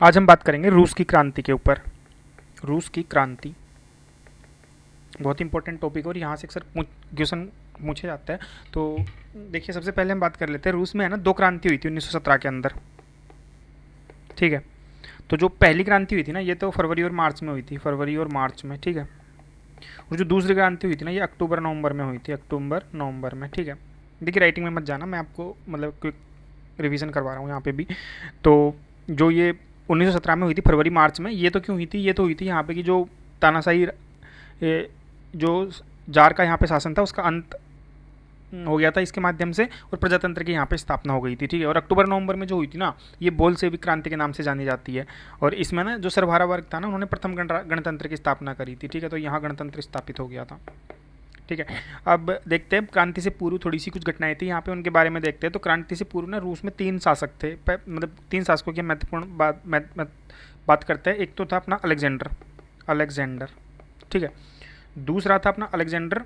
आज हम बात करेंगे रूस की क्रांति के ऊपर। रूस की क्रांति बहुत इंपॉर्टेंट टॉपिक और यहाँ से अक्सर क्वेश्चन पूछे जाता है। तो देखिए, सबसे पहले हम बात कर लेते हैं, रूस में है ना 2 क्रांति हुई थी 1917 के अंदर, ठीक है। तो जो पहली क्रांति हुई थी ना, ये तो फरवरी और मार्च में हुई थी, फरवरी और मार्च में, ठीक है। और जो दूसरी क्रांति हुई थी ना, ये अक्टूबर नवंबर में हुई थी, अक्टूबर नवंबर में, ठीक है। देखिए, राइटिंग में मत जाना, मैं आपको मतलब क्विक रिवीजन करवा रहा हूँ यहाँ पे भी। तो जो ये 1917 में हुई थी फरवरी मार्च में, ये तो क्यों हुई थी, ये तो हुई थी यहाँ पे कि जो तानाशाही जो जार का यहाँ पे शासन था उसका अंत हो गया था इसके माध्यम से, और प्रजातंत्र की यहाँ पे स्थापना हो गई थी, ठीक है। और अक्टूबर नवंबर में जो हुई थी ना, ये बोल्शेविक क्रांति के नाम से जानी जाती है। और इसमें ना जो सर्वहारा वर्ग था ना, उन्होंने प्रथम गणतंत्र की स्थापना करी थी, ठीक है। तो यहाँ गणतंत्र स्थापित हो गया था, ठीक है। अब देखते हैं क्रांति से पूर्व थोड़ी सी कुछ घटनाएं थी यहाँ पे, उनके बारे में देखते हैं। तो क्रांति से पूर्व ना रूस में 3 शासक थे, मतलब 3 शासकों की महत्वपूर्ण बात करते हैं। एक तो था अपना अलेक्जेंडर, ठीक है। दूसरा था अपना अलेक्जेंडर,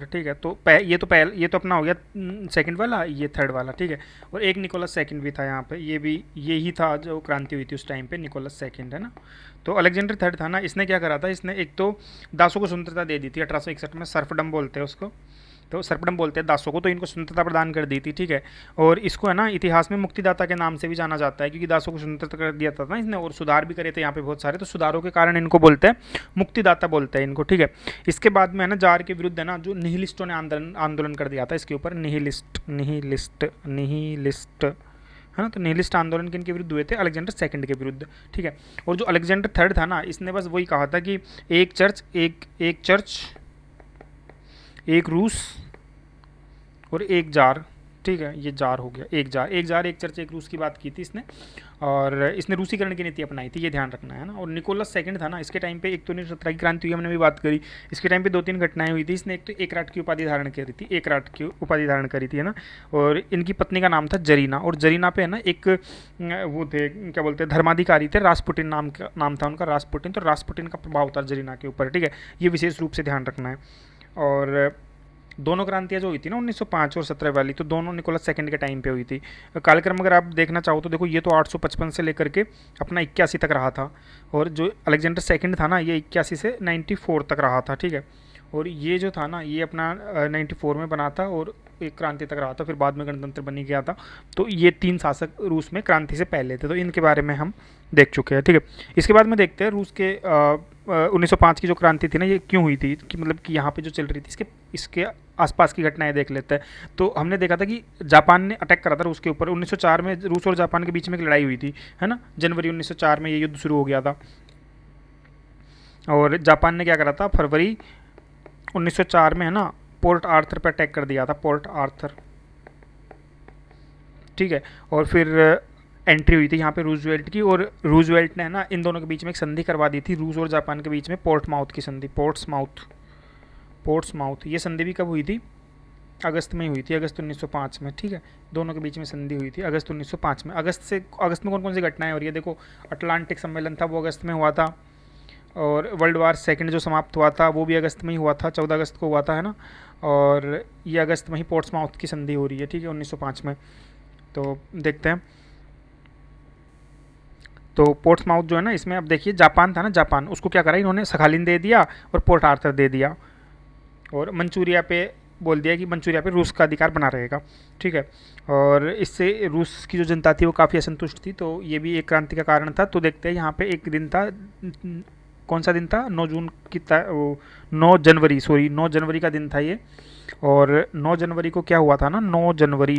ठीक है। तो ये तो अपना हो गया सेकंड वाला, ये थर्ड वाला, ठीक है। और एक निकोलस सेकंड भी था यहाँ पे, ये भी यही था जो क्रांति हुई थी उस टाइम पे, निकोलस सेकंड, है ना। तो अलेक्जेंडर थर्ड था ना, इसने क्या करा था, इसने एक तो दासों को स्वतंत्रता दे दी थी 1861 में, सर्फडम बोलते हैं उसको, तो सर्पडम बोलते हैं दासों को। तो इनको स्वतंत्रता प्रदान कर दी थी, ठीक है। और इसको है ना इतिहास में मुक्तिदाता के नाम से भी जाना जाता है, क्योंकि दासों को स्वतंत्रता कर दिया था ना इसने, और सुधार भी करे थे यहाँ पे बहुत सारे, तो सुधारों के कारण इनको बोलते हैं मुक्तिदाता बोलते हैं इनको, ठीक है। इसके बाद में है ना जार के विरुद्ध है ना जो निहिलिस्टों ने आंदोलन कर दिया था इसके ऊपर, निहिलिस्ट है ना। तो निहिलिस्ट आंदोलन किनके विरुद्ध हुए थे, अलेक्जेंडर सेकंड के विरुद्ध, ठीक है। और जो अलेक्जेंडर थर्ड था ना, इसने बस वही कहा था कि एक चर्च एक रूस और एक जार, ठीक है। ये जार हो गया, एक जार एक चर्च एक रूस की बात की थी इसने, और इसने रूसीकरण की नीति अपनाई थी, ये ध्यान रखना है ना। और निकोलस सेकंड था ना, इसके टाइम पे एक तो 1917 की क्रांति हुई, हमने भी बात करी। इसके टाइम पे 2-3 घटनाएं हुई थी। इसने एक तो एकराट की उपाधि धारण करी थी, है ना। और इनकी पत्नी का नाम था जरीना, और जरीना पे है ना एक वो थे, क्या बोलते हैं, धर्माधिकारी थे, रासपुटिन नाम था उनका, रासपुटिन। तो रासपुटिन का प्रभाव था जरीना के ऊपर, ठीक है। ये विशेष रूप से ध्यान रखना है। और दोनों क्रांतियाँ जो हुई थी ना 1905 और 17 वाली, तो दोनों निकोलस सेकंड के टाइम पे हुई थी। कालक्रम अगर आप देखना चाहो तो देखो, ये तो 855 से लेकर के अपना 81 तक रहा था, और जो अलेक्जेंडर सेकंड था ना, ये 81 से 94 तक रहा था, ठीक है। और ये जो था ना, ये अपना 94 में बना था और एक क्रांति तक रहा था, फिर बाद में गणतंत्र बनी गया था। तो ये 3 शासक रूस में क्रांति से पहले थे, तो इनके बारे में हम देख चुके हैं, ठीक है। इसके बाद में देखते हैं रूस के 1905 की जो क्रांति थी ना, ये क्यों हुई थी, कि मतलब कि यहाँ पे जो चल रही थी, इसके आसपास की घटनाएं देख लेते हैं। तो हमने देखा था कि जापान ने अटैक करा था रूस के ऊपर 1904 में, रूस और जापान के बीच में एक लड़ाई हुई थी, है ना। जनवरी 1904 में ये युद्ध शुरू हो गया था, और जापान ने क्या करा था, फरवरी 1904 में है ना पोर्ट आर्थर पर अटैक कर दिया था, पोर्ट आर्थर, ठीक है। और फिर एंट्री हुई थी यहाँ पे रूजवेल्ट की, और रूजवेल्ट ने है ना इन दोनों के बीच में एक संधि करवा दी थी, रूस और जापान के बीच में, पोर्ट्समाउथ की संधि, पोर्ट्समाउथ। ये संधि भी कब हुई थी, अगस्त में हुई थी, अगस्त 1905 में, ठीक है। दोनों के बीच में संधि हुई थी अगस्त 1905 में। अगस्त में कौन कौन सी घटनाएं हो रही है, देखो, अटलांटिक सम्मेलन था वो अगस्त में हुआ था, और वर्ल्ड वार सेकंड जो समाप्त हुआ था वो भी अगस्त में ही हुआ था, 14 अगस्त को हुआ था, है ना। और ये अगस्त में ही पोर्ट्समाउथ की संधि हो रही है, ठीक है, 1905 में। तो देखते हैं, तो पोर्ट्समाउथ जो है ना, इसमें अब देखिए जापान था ना, जापान उसको क्या करा इन्होंने, सखालिन दे दिया और पोर्ट आर्थर दे दिया, और मंचूरिया पे बोल दिया कि मंचूरिया पे रूस का अधिकार बना रहेगा, ठीक है। और इससे रूस की जो जनता थी वो काफ़ी असंतुष्ट थी, तो ये भी एक क्रांति का कारण था। तो देखते हैं यहाँ पे एक दिन था, कौन सा दिन था, 9 जनवरी का दिन था ये। और 9 जनवरी को क्या हुआ था ना, 9 जनवरी,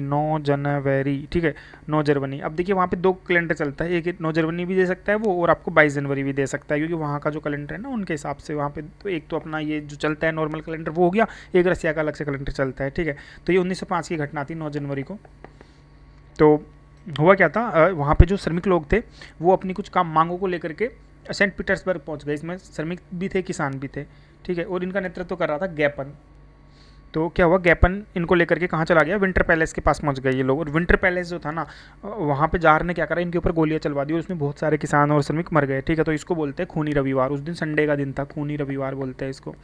ठीक है, 9 जनवरी। अब देखिए वहाँ पे 2 कैलेंडर चलता है, एक 9 जनवरी भी दे सकता है वो, और आपको 22 जनवरी भी दे सकता है, क्योंकि वहाँ का जो कैलेंडर है ना उनके हिसाब से वहाँ पे, तो एक तो अपना ये जो चलता है नॉर्मल कैलेंडर वो हो गया, एक रसिया का अलग से कैलेंडर चलता है, ठीक है। तो ये 1905 की घटना थी 9 जनवरी को। तो हुआ क्या था, वहाँ पे जो श्रमिक लोग थे वो अपनी कुछ काम मांगों को लेकर के सेंट पीटर्सबर्ग पहुँच गए। इसमें श्रमिक भी थे, किसान भी थे, ठीक है। और इनका नेतृत्व कर रहा था गैपन। तो क्या हुआ, गैपन इनको लेकर के कहाँ चला गया, विंटर पैलेस के पास पहुँच गए ये लोग। और विंटर पैलेस जो था ना, वहाँ पे जार ने क्या करा, इनके ऊपर गोलियाँ चलवा दी, और उसमें बहुत सारे किसान और श्रमिक मर गए, ठीक है। तो इसको बोलते हैं खूनी रविवार। उस दिन संडे का दिन था, खूनी रविवार बोलते हैं इसको।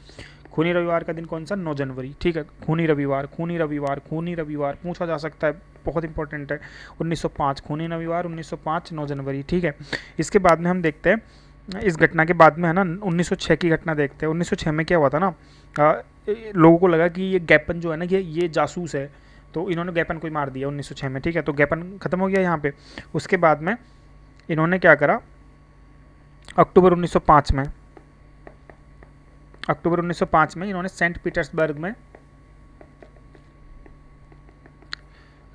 खूनी रविवार का दिन कौन सा, 9 जनवरी, ठीक है। खूनी रविवार, खूनी रविवार, खूनी रविवार पूछा जा सकता है बहुत इंपॉर्टेंट है। 1905 खूनी रविवार, 1905 9 जनवरी, ठीक है। इसके बाद में हम देखते हैं इस घटना के बाद में है ना 1906 की घटना देखते हैं। 1906 में क्या हुआ था ना, लोगों को लगा कि ये गैपन जो है ना ये जासूस है, तो इन्होंने गैपन को ही मार दिया 1906 में, ठीक है। तो गैपन खत्म हो गया यहाँ पे। उसके बाद में इन्होंने क्या करा, अक्टूबर 1905 में इन्होंने सेंट पीटर्सबर्ग में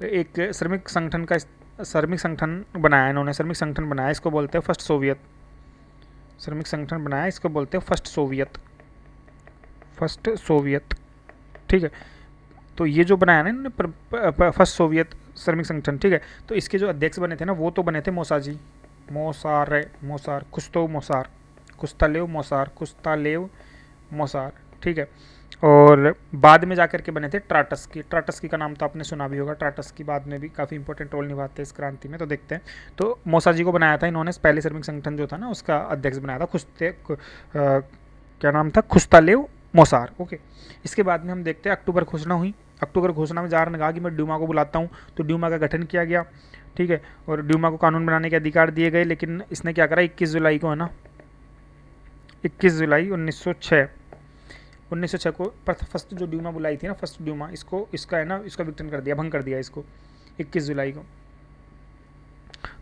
एक श्रमिक संगठन बनाया इन्होंने, श्रमिक संगठन बनाया, इसको बोलते हैं फर्स्ट सोवियत। श्रमिक संगठन बनाया, इसको बोलते हैं फर्स्ट सोवियत, ठीक है। तो ये जो बनाया ना इन्होंने फर्स्ट सोवियत श्रमिक संगठन, ठीक है। तो इसके जो अध्यक्ष बने थे ना, वो तो बने थे कुस्तालेव मोसार, ठीक है। और बाद में जाकर के बने थे ट्राटस्की का नाम तो आपने सुना भी होगा। ट्राटस्की बाद में भी काफ़ी इंपॉर्टेंट रोल निभाते हैं इस क्रांति में। तो देखते हैं, तो मोसाजी को बनाया था इन्होंने, पहले श्रमिक संगठन जो था ना उसका अध्यक्ष बनाया था, क्या नाम था, खुस्तालेव मोसार, ओके। इसके बाद में हम देखते हैं अक्टूबर घोषणा हुई। अक्टूबर घोषणा में जार ने कहा कि मैं ड्यूमा को बुलाता हूँ, तो ड्यूमा का गठन किया गया, ठीक है। और ड्यूमा को कानून बनाने के अधिकार दिए गए, लेकिन इसने क्या करा, 21 जुलाई को है ना, 21 जुलाई 1906 को फर्स्ट जो ड्यूमा बुलाई थी ना, फर्स्ट ड्यूमा, इसका है ना, इसका विघटन कर दिया, भंग कर दिया इसको 21 जुलाई को।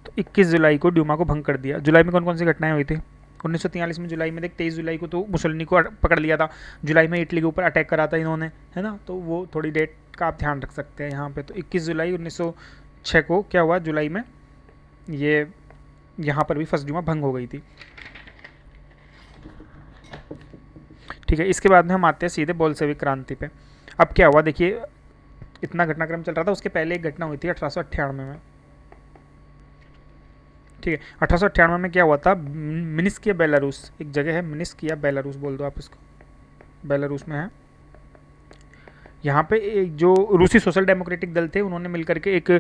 तो 21 जुलाई को ड्यूमा को भंग कर दिया। जुलाई में कौन कौन सी घटनाएं हुई थी? 1943 में जुलाई में 23 जुलाई को तो मुसोलिनी को पकड़ लिया था। जुलाई में इटली के ऊपर अटैक करा था इन्होंने, है ना, तो वो थोड़ी डेट का आप ध्यान रख सकते हैं यहाँ पे। तो 21 जुलाई 1906 को क्या हुआ, जुलाई में ये यहाँ पर भी फर्स्ट ड्यूमा भंग हो गई थी, ठीक है। इसके बाद में हम आते हैं सीधे बोल्शेविक क्रांति पे। अब क्या हुआ देखिए, इतना घटनाक्रम चल रहा था, उसके पहले एक घटना हुई थी 1898 में, ठीक है। 1898 में क्या हुआ था, मिन्स्क बेलारूस, एक जगह है मिन्स्क या बेलारूस बोल दो आप इसको, बेलारूस में है। यहाँ पे एक जो रूसी सोशल डेमोक्रेटिक दल थे, उन्होंने मिलकर के एक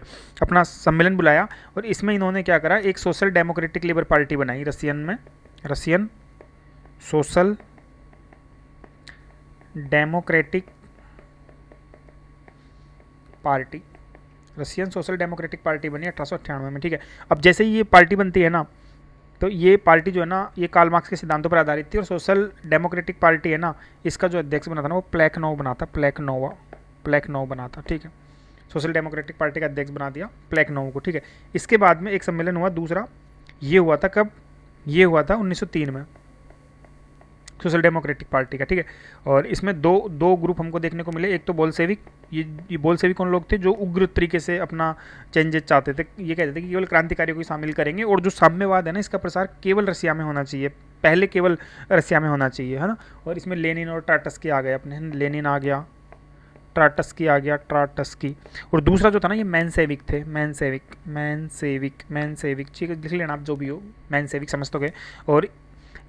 अपना सम्मेलन बुलाया, और इसमें इन्होंने क्या करा, एक सोशल डेमोक्रेटिक लेबर पार्टी बनाई रशियन सोशल डेमोक्रेटिक पार्टी बनी 1898 में, ठीक है। अब जैसे ही ये पार्टी बनती है ना, तो ये पार्टी जो है ना, ये कार्ल मार्क्स के सिद्धांतों पर आधारित थी। और सोशल डेमोक्रेटिक पार्टी है ना, इसका जो अध्यक्ष बना था ना, वो प्लेखनोव बना था, ठीक है। सोशल डेमोक्रेटिक पार्टी का अध्यक्ष बना दिया प्लेखनोव को, ठीक है। इसके बाद में एक सम्मेलन हुआ दूसरा, ये हुआ था कब, ये हुआ था 1903 में, सोशल डेमोक्रेटिक पार्टी का, ठीक है। और इसमें दो ग्रुप हमको देखने को मिले। एक तो बोल्शेविक, ये बोल्शेविक कौन लोग थे, जो उग्र तरीके से अपना चेंजेस चाहते थे, ये कहते थे कि केवल क्रांतिकारियों को शामिल करेंगे, और जो साम्यवाद है ना, इसका प्रसार केवल रसिया में होना चाहिए, पहले केवल रसिया में होना चाहिए, है ना। और इसमें लेनिन और ट्राटस्की आ गए अपने, लेनिन आ गया, ट्राटस्की आ गया, ट्राटस्की। और दूसरा जो था ना, ये मैनसेविक थे, मैनसेविक, ठीक है, लिख लेना आप जो भी हो, मैनसेविक समझ तो गए। और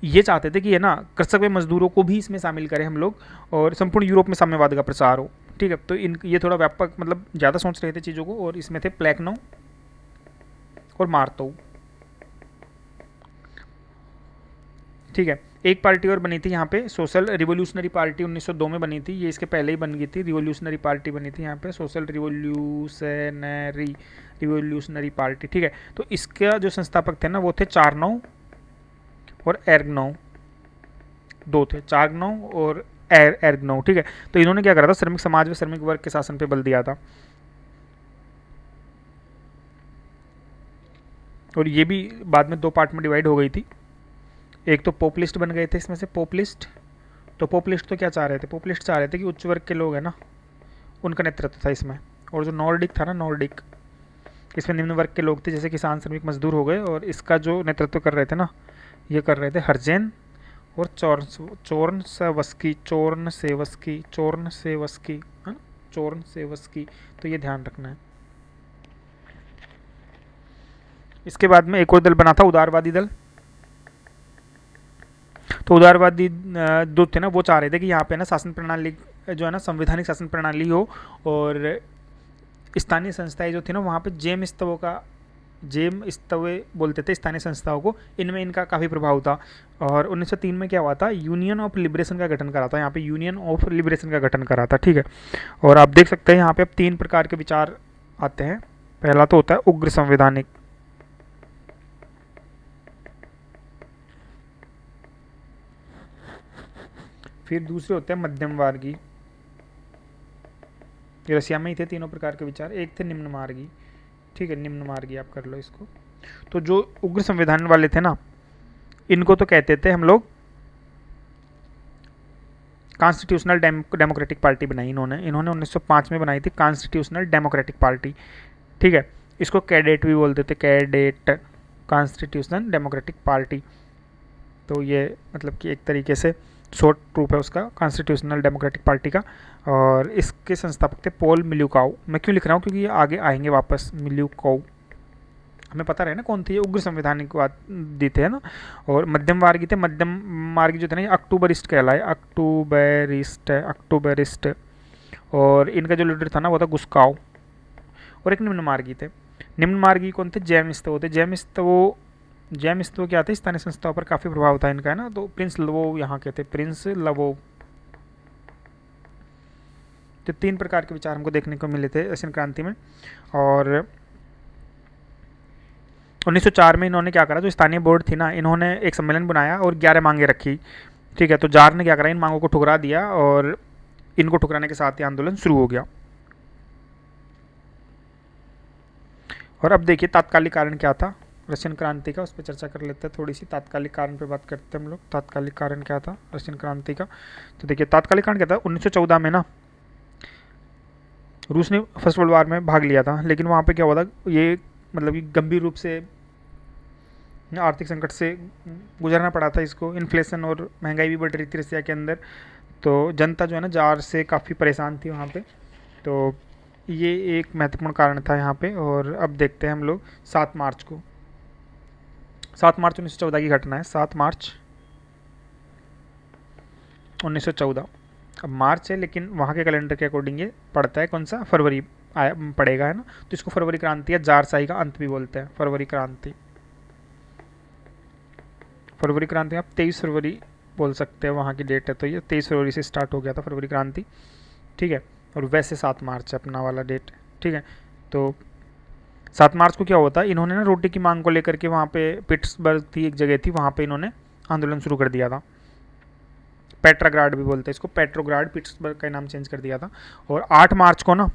ये चाहते थे कि है ना, कृषक व मजदूरों को भी इसमें शामिल करें हम लोग, और संपूर्ण यूरोप में साम्यवाद का प्रसार हो, ठीक है। तो ये थोड़ा व्यापक, मतलब ज़्यादा सोच रहे थे चीज़ों को। और इसमें थे प्लेखनोव और मार्तोव, ठीक है। एक पार्टी और बनी थी यहाँ पे, सोशल रिवोल्यूशनरी पार्टी 1902 में बनी थी, ये इसके पहले ही बन गई थी, रिवोल्यूशनरी पार्टी बनी थी यहाँ पे, सोशल रिवोल्यूशनरी पार्टी, ठीक है। तो इसका जो संस्थापक थे ना, वो थे चारनोव और एर्गनोव, दो थे, चारनोव और एर्गनोव, ठीक है। तो इन्होंने क्या करा था, श्रमिक समाज व श्रमिक वर्ग के शासन पे बल दिया था। और ये भी बाद में दो पार्ट में डिवाइड हो गई थी। एक तो पॉपुलिस्ट बन गए थे इसमें से, पॉपुलिस्ट तो क्या चाह रहे थे, पॉपुलिस्ट चाह रहे थे कि उच्च वर्ग के लोग हैं ना, उनका नेतृत्व था इसमें। और जो नॉर्डिक था ना, नॉर्डिक, इसमें निम्न वर्ग के लोग थे, जैसे किसान, श्रमिक, मजदूर हो गए। और इसका जो नेतृत्व कर रहे थे ना, ये कर रहे थे हर्जेन और चोर्नसेवस्की, है ना, चोर्नसेवस्की। तो ये ध्यान रखना है। इसके बाद में एक और दल बना था, उदारवादी दल। तो उदारवादी जो थे ना, वो चाह रहे थे कि यहाँ पे ना शासन प्रणाली जो है ना, संवैधानिक शासन प्रणाली हो, और स्थानीय संस्थाएं जो थी ना, वहाँ पे जेम स्तवे बोलते थे स्थानीय संस्थाओं को, इनमें इनका काफ़ी प्रभाव था। और 1903 में क्या हुआ था, यूनियन ऑफ लिबरेशन का गठन करा था, यहाँ पे यूनियन ऑफ लिबरेशन का गठन करा था, ठीक है। और आप देख सकते हैं यहाँ पे अब 3 प्रकार के विचार आते हैं, पहला तो होता है उग्र संवैधानिक, फिर दूसरे होते हैं मध्यम मार्गी, रसिया में ही थे तीनों प्रकार के विचार। एक थे निम्न मार्गी, ठीक है, निम्न मार्गी आप कर लो इसको। तो जो उग्र संविधान वाले थे ना, इनको तो कहते थे हम लोग कॉन्स्टिट्यूशनल डेमोक्रेटिक पार्टी बनाई इन्होंने 1905 में बनाई थी कॉन्स्टिट्यूशनल डेमोक्रेटिक पार्टी, ठीक है। इसको कैडेट भी बोलते थे, कैडेट, कॉन्स्टिट्यूशनल डेमोक्रेटिक पार्टी। तो ये मतलब कि एक तरीके से शॉर्ट रूप है उसका, कॉन्स्टिट्यूशनल डेमोक्रेटिक पार्टी का। और इसके संस्थापक थे पॉल मिल्युकाउ। मैं क्यों लिख रहा हूँ, क्योंकि ये आगे आएंगे वापस, मिल्युकाउ हमें पता रहे ना कौन थे ये, उग्र संवैधानिकवादी थे, है ना। और मध्यम मार्गी थे, मध्यम मार्गी जो थे ना, ये अक्टूबरिस्ट कहलाए, अक्टूबरिस्ट है, अक्टूबरिस्ट। और इनका जो लीडर था ना वो था गुस्काओ। और एक निम्न मार्गी थे, निम्न मार्गी कौन थे, जैमिस्तो थे। जैमिस्तो क्या थे, स्थानीय संस्थाओं पर काफ़ी प्रभाव था इनका, है ना। तो प्रिंस लवोव यहाँ के थे, प्रिंस लवोव। तो तीन प्रकार के विचार हमको देखने को मिले थे रशियन क्रांति में। और 1904 में इन्होंने क्या करा, जो स्थानीय बोर्ड थी ना, इन्होंने एक सम्मेलन बनाया और 11 मांगे रखी, ठीक है। तो जार ने क्या करा, इन मांगों को ठुकरा दिया और इनको ठुकराने के साथ ही आंदोलन शुरू हो गया। और अब देखिए तात्कालिक कारण क्या था रशियन क्रांति का, उस पर चर्चा कर लेते हैं थोड़ी सी। तात्कालिक कारण पे बात करते हैं हम लोग, तात्कालिक कारण क्या था रशियन क्रांति का। तो देखिए तात्कालिक कारण क्या था, 1914 में ना रूस ने फर्स्ट वर्ल्ड वार में भाग लिया था, लेकिन वहाँ पे क्या हुआ था, ये मतलब कि गंभीर रूप से आर्थिक संकट से गुजरना पड़ा था इसको। इन्फ्लेशन और महंगाई भी बढ़ रही थी रसिया के अंदर, तो जनता जो है ना जार से काफ़ी परेशान थी वहाँ पे। तो ये एक महत्वपूर्ण कारण था यहाँ पे। और अब देखते हैं हम लोग 7 मार्च को, 7 मार्च 1914 की घटना है, 7 मार्च 1914। अब मार्च है लेकिन वहाँ के कैलेंडर के अकॉर्डिंग ये पड़ता है कौन सा, फरवरी पड़ेगा, है ना। तो इसको फरवरी क्रांति या जारशाही का अंत भी बोलते हैं, फरवरी क्रांति। फरवरी क्रांति आप 23 फरवरी बोल सकते हैं, वहाँ की डेट है, तो ये 23 फरवरी से स्टार्ट हो गया था फरवरी क्रांति, ठीक है। और वैसे 7 मार्च है अपना वाला डेट, ठीक है। तो 7 मार्च को क्या होता है, इन्होंने ना रोटी की मांग को लेकर के वहाँ पे पिट्सबर्ग थी एक जगह थी, वहाँ पे इन्होंने आंदोलन शुरू कर दिया था। पेट्राग्राड भी बोलते हैं इसको, पेट्रोग्राड, पिट्सबर्ग का नाम चेंज कर दिया था। और 8 मार्च को ना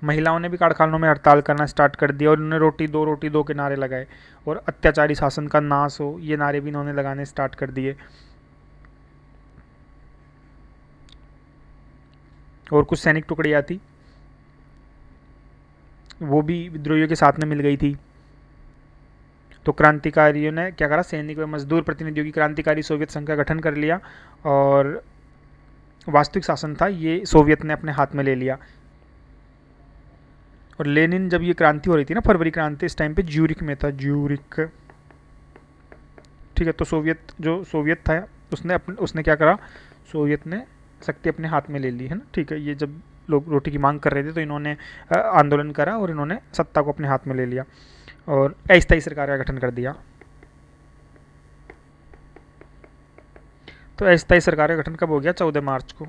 महिलाओं ने भी कारखानों में हड़ताल करना स्टार्ट कर दिया और इन्होंने रोटी दो के नारे लगाए। और अत्याचारी शासन का नाश हो, ये नारे भी इन्होंने लगाने स्टार्ट कर दिए। और कुछ सैनिक टुकड़ियाँ थी, वो भी विद्रोहियों के साथ में मिल गई थी। तो क्रांतिकारियों ने क्या करा, सैनिक व मजदूर प्रतिनिधियों की क्रांतिकारी सोवियत संघ का गठन कर लिया और वास्तविक शासन था ये सोवियत ने अपने हाथ में ले लिया। और लेनिन, जब ये क्रांति हो रही थी ना, फरवरी क्रांति, इस टाइम पे ज्यूरिक में था, ज्यूरिक, ठीक है। तो सोवियत था, उसने क्या करा, सोवियत ने शक्ति अपने हाथ में ले ली, है ना, ठीक है। ये जब लोग रोटी की मांग कर रहे थे तो इन्होंने आंदोलन करा और इन्होंने सत्ता को अपने हाथ में ले लिया और अस्थायी सरकार का गठन कर दिया। तो अस्थायी सरकार का गठन कब हो गया, 14 मार्च को।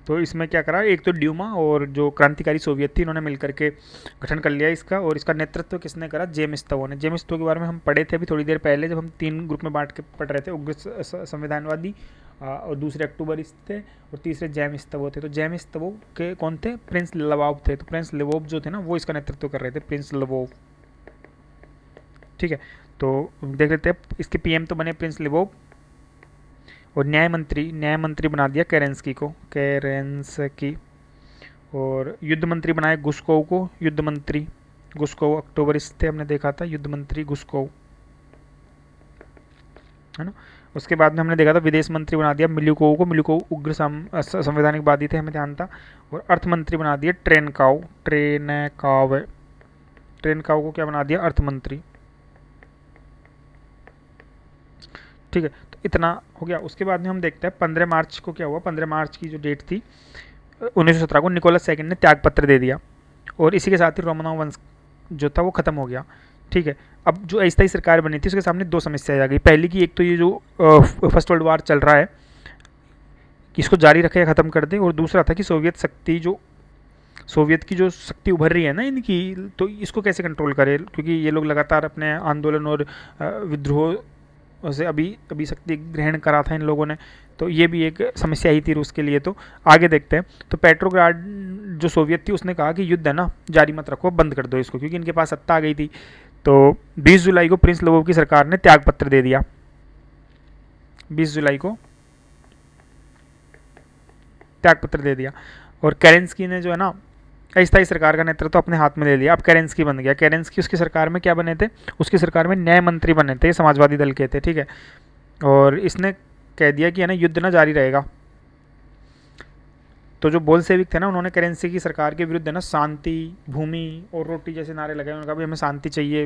तो इसमें क्या करा, एक तो ड्यूमा और जो क्रांतिकारी सोवियत थी, इन्होंने मिलकर के गठन कर लिया इसका। और इसका नेतृत्व किसने करा, जेमिस्तवो ने। जेमिस्तवो के बारे में हम पढ़े थे अभी थोड़ी देर पहले, जब हम 3 ग्रुप में बांट के पढ़ रहे थे, उग्र संविधानवादी और दूसरे अक्टूबरिस्ट थे और तीसरे जेमिस्तवो थे। तो जेमिस्तवो के कौन थे, प्रिंस लवोव थे। तो प्रिंस लवोव जो थे ना, वो इसका नेतृत्व कर रहे थे, प्रिंस लवोव, ठीक है। तो देख लेते हैं, इसके पीएम तो बने प्रिंस लवोव। और न्याय मंत्री बना दिया केरेंस्की को, केरेंस्की। और युद्ध मंत्री बनाए गुस्कोव को, युद्ध मंत्री गुस्कोव, अक्टूबरिस्ट थे, हमने देखा था, युद्ध मंत्री गुस्कोव, है ना। उसके बाद में हमने देखा था विदेश मंत्री बना दिया मिल्युकोव को, मिल्युकोव उग्र संवैधानिकवादी थे, हमें ध्यान था। और अर्थ मंत्री बना दिया ट्रेनकाव को क्या बना दिया, अर्थ मंत्री, ठीक है। तो इतना हो गया। उसके बाद में हम देखते हैं 15 मार्च को क्या हुआ। 15 मार्च की जो डेट थी 1917 को, निकोलस सेकंड ने त्यागपत्र दे दिया और इसी के साथ ही रोमनोव वंश जो था वो खत्म हो गया, ठीक है। अब जो अस्थायी सरकार बनी थी उसके सामने 2 समस्याएं आ गई। पहली की, एक तो ये जो फर्स्ट वर्ल्ड वार चल रहा है, कि इसको जारी रखे या ख़त्म कर दे, और दूसरा था कि सोवियत की जो शक्ति उभर रही है ना इनकी, तो इसको कैसे कंट्रोल करे, क्योंकि ये लोग लगातार अपने आंदोलन और विद्रोह से अभी अभी शक्ति ग्रहण करा था इन लोगों ने, तो ये भी एक समस्या ही थी रूस के लिए। तो आगे देखते हैं। तो पेट्रोग्राड जो सोवियत थी उसने कहा कि युद्ध है ना जारी मत रखो, बंद कर दो इसको, क्योंकि इनके पास सत्ता आ गई थी। तो 20 जुलाई को प्रिंस लोवोव की सरकार ने त्यागपत्र दे दिया। 20 जुलाई को त्यागपत्र दे दिया, और केरेंस्की ने जो है ना अस्थायी सरकार का नेतृत्व अपने हाथ में ले लिया। अब केरेंस्की बन गया। केरेंस्की उसकी सरकार में क्या बने थे, उसकी सरकार में न्याय मंत्री बने थे, समाजवादी दल के थे, ठीक है। और इसने कह दिया कि है ना युद्ध ना जारी रहेगा। तो जो बोल्शेविक थे ना उन्होंने केरेंस्की की सरकार के विरुद्ध है ना शांति, भूमि और रोटी जैसे नारे लगाए। उन्होंने कहा भाई हमें शांति चाहिए,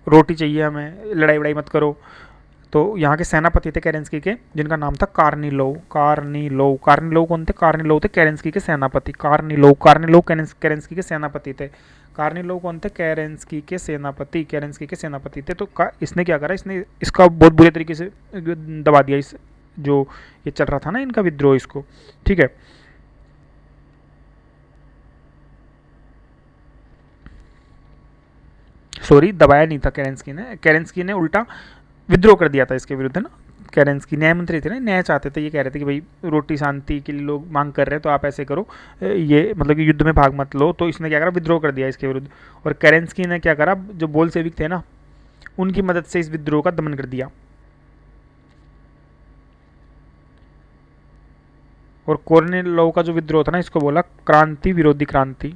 रोटी चाहिए, हमें लड़ाई वड़ाई मत करो। तो यहाँ के सेनापति थे केरेंस्की के, जिनका नाम था कार्निलोव। कार्निलोव कौन थे? कार्निलोव थे केरेंस्की के सेनापति। कार्निलोव केरेंस्की के सेनापति थे। कार्निलोव कौन थे? केरेंस्की के सेनापति थे। तो इसने क्या करा, इसने इसका बहुत बुरे तरीके से दबा दिया, इस जो ये चल रहा था ना इनका विद्रोह, इसको, ठीक है। सॉरी, दबाया नहीं था केरेंस्की ने उल्टा विद्रोह कर दिया था इसके विरुद्ध, है ना। केरेंस्की न्याय मंत्री थे ना, न्याय चाहते थे, ये कह रहे थे कि भाई रोटी शांति के लिए लोग मांग कर रहे हैं, तो आप ऐसे करो, ये मतलब कि युद्ध में भाग मत लो। तो इसने क्या करा, विद्रोह कर दिया इसके विरुद्ध। और केरेंस्की ने क्या करा, जो बोल्शेविक थे ना उनकी मदद से इस विद्रोह का दमन कर दिया। और कोर्निलोव का जो विद्रोह था ना, इसको बोला क्रांति विरोधी क्रांति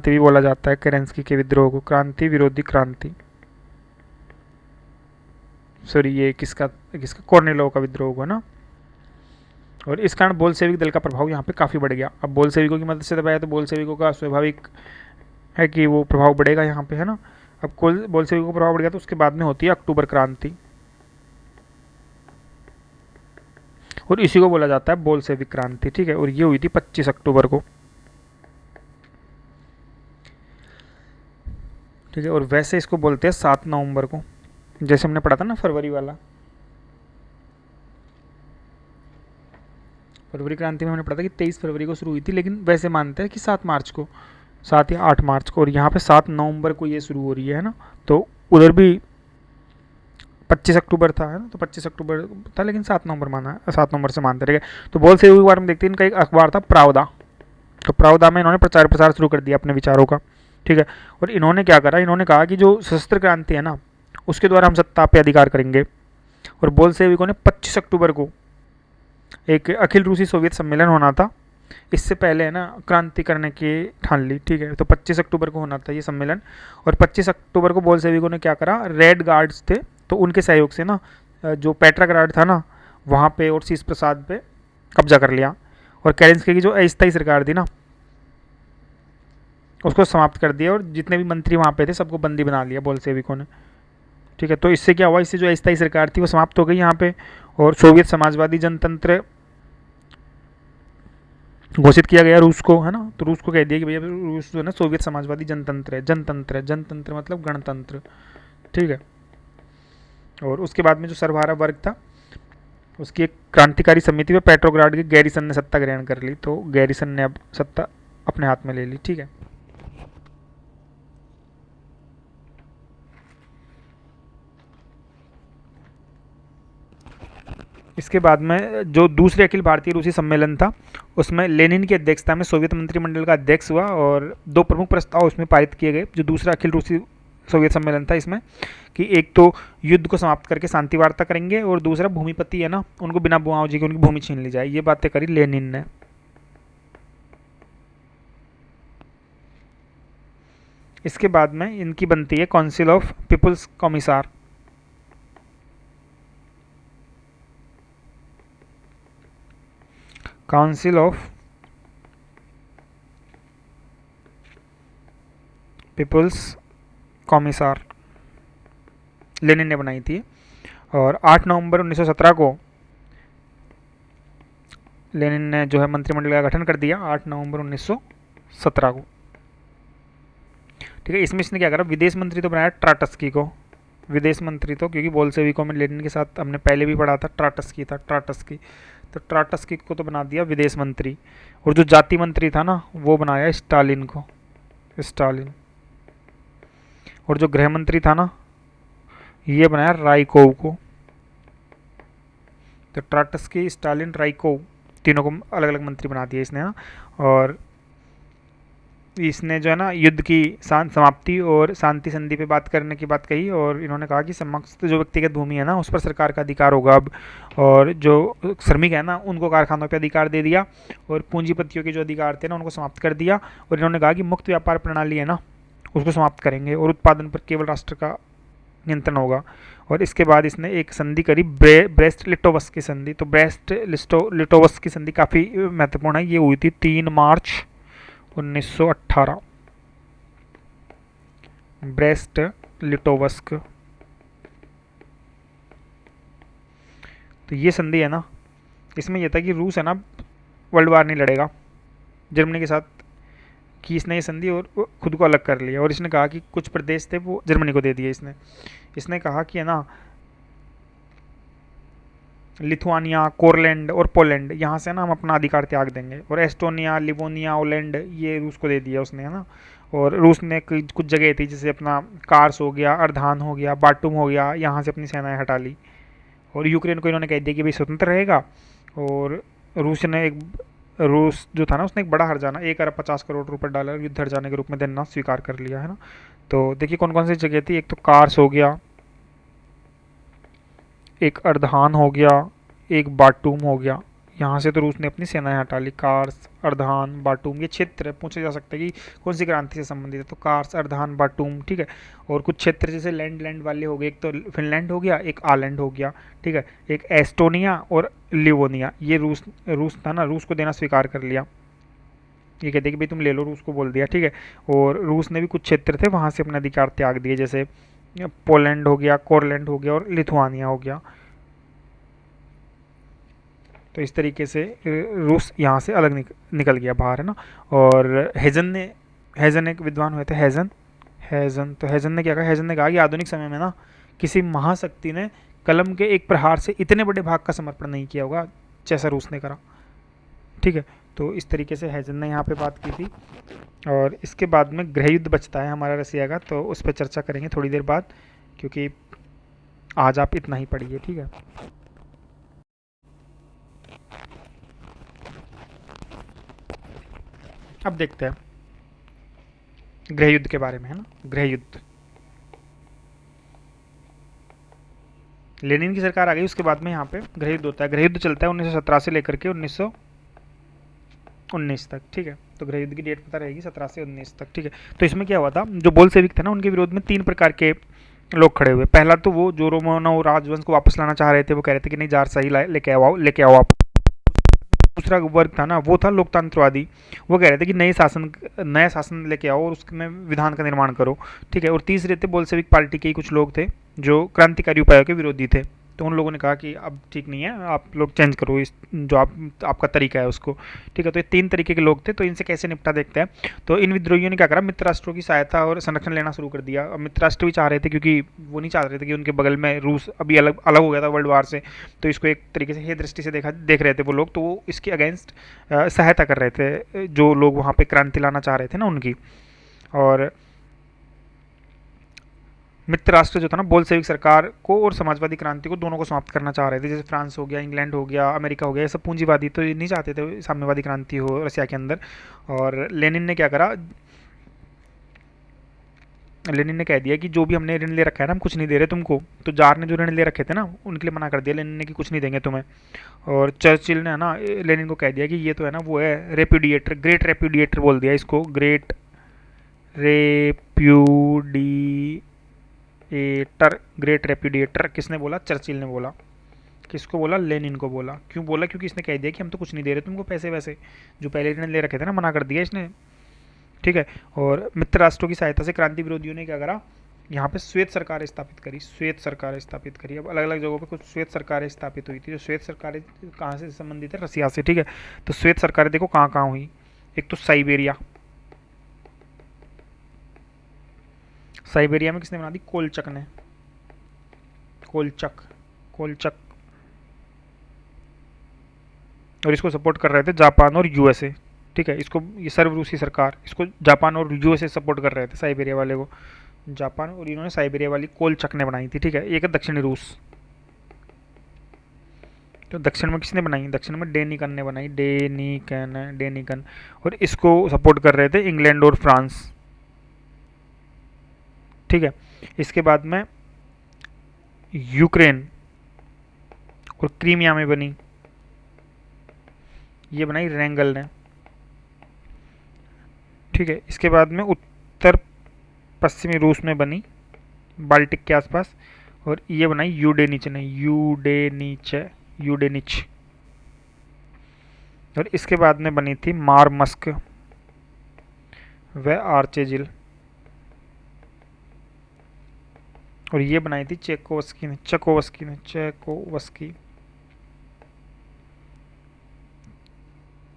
भी बोला जाता है केरेंस्की के विद्रोह को, क्रांति विरोधी क्रांति। सॉरी, ये किसका कोर्निलोव का विद्रोह हुआ ना। और इस कारण बोल्शेविक दल का प्रभाव यहाँ पे काफ़ी बढ़ गया। अब बोल्शेविकों की मदद से दबाया तो बोल्शेविकों का स्वाभाविक है कि वो प्रभाव बढ़ेगा यहाँ पे, है ना। अब बोल्शेविकों का प्रभाव बढ़ गया तो उसके बाद में होती है अक्टूबर क्रांति, और इसी को बोला जाता है बोल्शेविक क्रांति, ठीक है। और ये हुई थी 25 अक्टूबर को, ठीक है। और वैसे इसको बोलते हैं 7 नवंबर को, जैसे हमने पढ़ा था ना फरवरी वाला। फरवरी क्रांति में हमने पढ़ा था कि 23 फरवरी को शुरू हुई थी, लेकिन वैसे मानते हैं कि 7 मार्च को, 7 या 8 मार्च को। और यहाँ पे 7 नवंबर को ये शुरू हो रही है ना। तो उधर भी 25 अक्टूबर था, है ना, तो 25 अक्टूबर था, लेकिन 7 नवंबर से मानते रहे। तो बोल्शेविक के बारे में देखते हैं, इनका एक अखबार था प्रावदा। तो प्रावदा में इन्होंने प्रचार प्रसार शुरू कर दिया अपने विचारों का, ठीक है। और इन्होंने क्या करा, इन्होंने कहा कि जो सशस्त्र क्रांति है ना उसके द्वारा हम सत्ता पे अधिकार करेंगे। और बोल्शेविकों ने 25 अक्टूबर को एक अखिल रूसी सोवियत सम्मेलन होना था, इससे पहले है ना क्रांति करने की ठान ली, ठीक है। तो 25 अक्टूबर को होना था ये सम्मेलन। और 25 अक्टूबर को बोल्शेविकों ने क्या करा, रेड गार्ड्स थे तो उनके सहयोग से ना जो पेट्राग्राड था ना वहाँ पे और शीश प्रसाद पे कब्जा कर लिया। और केरेंस्की की जो अस्थायी सरकार थी ना उसको समाप्त कर दिया, और जितने भी मंत्री वहाँ पे थे सबको बंदी बना लिया बोल्शेविकों ने, ठीक है। तो इससे क्या हुआ, इससे जो अस्थायी सरकार थी वो समाप्त हो गई यहाँ पे, और सोवियत समाजवादी जनतंत्र घोषित किया गया रूस को, है ना। तो रूस को कह दिया कि भैया रूस जो है ना सोवियत समाजवादी जनतंत्र है। जनतंत्र मतलब गणतंत्र, ठीक है। और उसके बाद में जो सर्वहारा वर्ग था उसकी एक क्रांतिकारी समिति में पेट्रोग्राड के गैरिसन ने सत्ता ग्रहण कर ली। तो गैरिसन ने अब सत्ता अपने हाथ में ले ली, ठीक है। इसके बाद में जो दूसरे अखिल भारतीय रूसी सम्मेलन था उसमें लेनिन की अध्यक्षता में सोवियत मंत्रिमंडल का अध्यक्ष हुआ, और 2 प्रमुख प्रस्ताव उसमें पारित किए गए। जो दूसरा अखिल रूसी सोवियत सम्मेलन था इसमें कि एक तो युद्ध को समाप्त करके शांति वार्ता करेंगे, और दूसरा भूमिपति है ना उनको बिना मुआवजे के उनकी भूमि छीन ली जाए। ये बातें करी लेनिन ने। इसके बाद में इनकी बनती है council of people's commissar. Council of people's commissar Lenin ने बनाई थी। और 8 नवंबर 1917 को लेनिन ने जो है मंत्रिमंडल का गठन कर दिया, 8 नवंबर 1917 को, ठीक है। इसमें इसने क्या करा, विदेश मंत्री तो बनाया ट्राटस्की को, विदेश मंत्री तो, क्योंकि बोल्शेविकों में लेनिन के साथ हमने पहले भी पढ़ा था, ट्राटस्की था, ट्राटस्की। तो ट्राटस्की को तो बना दिया विदेश मंत्री, और जो जाति मंत्री था ना वो बनाया स्टालिन को, स्टालिन। और जो गृह मंत्री था ना ये बनाया राइकोव को। तो ट्राटस्की, स्टालिन, राइकोव, तीनों को अलग अलग मंत्री बना दिया इसने ना। और इसने जो है ना युद्ध की समाप्ति और शांति संधि पे बात करने की बात कही, और इन्होंने कहा कि समस्त जो व्यक्तिगत भूमि है ना उस पर सरकार का अधिकार होगा अब, और जो श्रमिक है ना उनको कारखानों पे अधिकार दे दिया, और पूंजीपतियों के जो अधिकार थे ना उनको समाप्त कर दिया। और इन्होंने कहा कि मुक्त व्यापार प्रणाली है ना उसको समाप्त करेंगे, और उत्पादन पर केवल राष्ट्र का नियंत्रण होगा। और इसके बाद इसने एक संधि करी, ब्रेस्ट लिटोवस्क की संधि। तो ब्रेस्ट लिटोवस्क की संधि काफ़ी महत्वपूर्ण है, ये हुई थी 3 मार्च 1918, ब्रेस्ट लिटोवस्क। तो ये संधि है ना इसमें यह था कि रूस है ना वर्ल्ड वार नहीं लड़ेगा जर्मनी के साथ, कि इसने ये संधि और खुद को अलग कर लिया। और इसने कहा कि कुछ प्रदेश थे वो जर्मनी को दे दिए इसने कहा कि है ना लिथुआनिया, कोरलैंड और पोलैंड, यहाँ से ना हम अपना अधिकार त्याग देंगे। और एस्टोनिया, लिवोनिया, ओलैंड ये रूस को दे दिया उसने, है ना। और रूस ने कुछ जगह थी जैसे अपना कार्स हो गया, अर्धान हो गया, बाटुम हो गया, यहाँ से अपनी सेनाएं हटा ली। और यूक्रेन को इन्होंने कह दिया कि भाई स्वतंत्र रहेगा। और रूस जो था ना उसने एक बड़ा हर्जाना 1,50 करोड़ रुपए युद्ध हर्जाने के रूप में देना स्वीकार कर लिया, है ना। तो देखिए कौन कौन सी जगह थी, एक तो कार्स हो गया, एक अर्धान हो गया, एक बाटूम हो गया। यहाँ से तो रूस ने अपनी सेनाएं हटा ली। कार्स, अर्धान, बाटूम ये क्षेत्र पूछा जा सकता है कि कौन सी क्रांति से संबंधित है, तो कार्स, अर्धान, बाटूम, ठीक है। और कुछ क्षेत्र जैसे लैंड वाले हो गए, एक तो फिनलैंड हो गया, एक आलैंड हो गया, ठीक है, एक एस्टोनिया और लिवोनिया, ये रूस था ना, रूस को देना स्वीकार कर लिया। ये कहते हैं कि भाई तुम ले लो, रूस को बोल दिया, ठीक है। और रूस ने भी कुछ क्षेत्र थे वहाँ से अपने अधिकार त्याग दिए, जैसे पोलैंड हो गया, कोरलैंड हो गया और लिथुआनिया हो गया। तो इस तरीके से रूस यहाँ से अलग निकल गया बाहर, है ना। और हेजन एक विद्वान हुए थे, तो हेजन ने क्या कहा, हेजन ने कहा कि आधुनिक समय में ना किसी महाशक्ति ने कलम के एक प्रहार से इतने बड़े भाग का समर्पण नहीं किया होगा जैसा रूस ने करा, ठीक है। तो इस तरीके से हेजन ने यहाँ पे बात की थी। और इसके बाद में गृह युद्ध बचता है हमारा रसिया का, तो उस पर चर्चा करेंगे थोड़ी देर बाद, क्योंकि आज आप इतना ही पढ़िए, ठीक है। अब देखते हैं गृह युद्ध के बारे में, है ना। गृह युद्ध, लेनिन की सरकार आ गई, उसके बाद में यहाँ पे गृह युद्ध होता है। गृह युद्ध चलता है 1917 से लेकर के 1919 तक, ठीक है। तो गृह युद्ध की डेट पता रहेगी, 17 से 19 तक, ठीक है। तो इसमें क्या हुआ था, जो बोल्शेविक थे ना उनके विरोध में 3 प्रकार के लोग खड़े हुए। पहला तो वो जो रोमानोव राजवंश को वापस लाना चाह रहे थे, वो कह रहे थे कि नहीं जार सही लेके आओ आप। दूसरा वर्ग था ना वो था लोकतंत्रवादी, वो कह रहे थे कि नया शासन लेके आओ और उसमें विधान का निर्माण करो, ठीक है। और तीसरे थे बोल्शेविक पार्टी के ही कुछ लोग थे जो क्रांतिकारी उपायों के विरोधी थे। तो उन लोगों ने कहा कि अब ठीक नहीं है, आप लोग चेंज करो इस जो आपका तरीका है उसको, ठीक है। तो ये 3 तरीके के लोग थे, तो इनसे कैसे निपटा देखते हैं। तो इन विद्रोहियों ने क्या करा, मित्र राष्ट्रों की सहायता और संरक्षण लेना शुरू कर दिया। अब मित्र राष्ट्र भी चाह रहे थे, क्योंकि वो नहीं चाह रहे थे कि उनके बगल में रूस अभी अलग हो गया था वर्ल्ड वार से, तो इसको एक तरीके से हे दृष्टि से देख रहे थे वो लोग, तो वो इसके अगेंस्ट सहायता कर रहे थे जो लोग वहाँ पर क्रांति लाना चाह रहे थे ना उनकी। और मित्र राष्ट्र जो था ना बोल्शेविक सरकार को और समाजवादी क्रांति को दोनों को समाप्त करना चाह रहे थे। जैसे फ्रांस हो गया, इंग्लैंड हो गया, अमेरिका हो गया, ये सब पूंजीवादी तो ये नहीं चाहते थे साम्यवादी क्रांति हो रसिया के अंदर। और लेनिन ने क्या करा, लेनिन ने कह दिया कि जो भी हमने ऋण ले रखा है ना हम कुछ नहीं दे रहे तुमको। तो जार ने जो ऋण ले रखे थे ना उनके लिए मना कर दिया लेनिन ने कि कुछ नहीं देंगे तुम्हें। और चर्चिल ने ना लेनिन को कह दिया कि ये तो है ना वो है रेप्यूडिएटर, ग्रेट रेप्यूडिएटर बोल दिया इसको, ग्रेट ग्रेट रेप्यूडिएटर किसने बोला, चर्चिल ने बोला। किसको बोला, लेनिन को बोला। क्यों बोला, क्योंकि इसने कह दिया कि हम तो कुछ नहीं दे रहे तुमको पैसे वैसे, जो पहले ऋण ले रखे थे ना मना कर दिया इसने, ठीक है। और मित्र राष्ट्रों की सहायता से क्रांति विरोधियों ने क्या करा, यहाँ पे श्वेत सरकार स्थापित करी। अब अलग अलग जगहों पे कुछ श्वेत सरकारें स्थापित हुई थी। जो श्वेत सरकारें कहाँ से संबंधित है, रसिया से, ठीक है। तो श्वेत सरकारें देखो कहाँ कहाँ हुई, एक तो साइबेरिया में किसने बना दी, कोलचक ने, कोलचक, कोलचक। और इसको सपोर्ट कर रहे थे जापान और यूएसए, ठीक है। इसको ये सर्व रूसी सरकार, इसको जापान और यूएसए सपोर्ट कर रहे थे, साइबेरिया वाले को जापान, और इन्होंने साइबेरिया वाली कोलचक ने बनाई थी, ठीक है। एक है दक्षिणी रूस। तो दक्षिण में किसने बनाई? दक्षिण में डेनिकन ने बनाई, डेनिकन, डेनिकन। और इसको सपोर्ट कर रहे थे इंग्लैंड और फ्रांस, ठीक है। इसके बाद में यूक्रेन और क्रीमिया में बनी, ये बनाई रेंगल ने, ठीक है। इसके बाद में उत्तर पश्चिमी रूस में बनी, बाल्टिक के आसपास, और ये बनाई यूडेनिच ने, यूडेनिच, यूडेनिच। और इसके बाद में बनी थी मारमस्क व आर्चेजिल, और ये बनाई थी चेकोवस्की ने, चेकोवस्की ने, चेकोवस्की,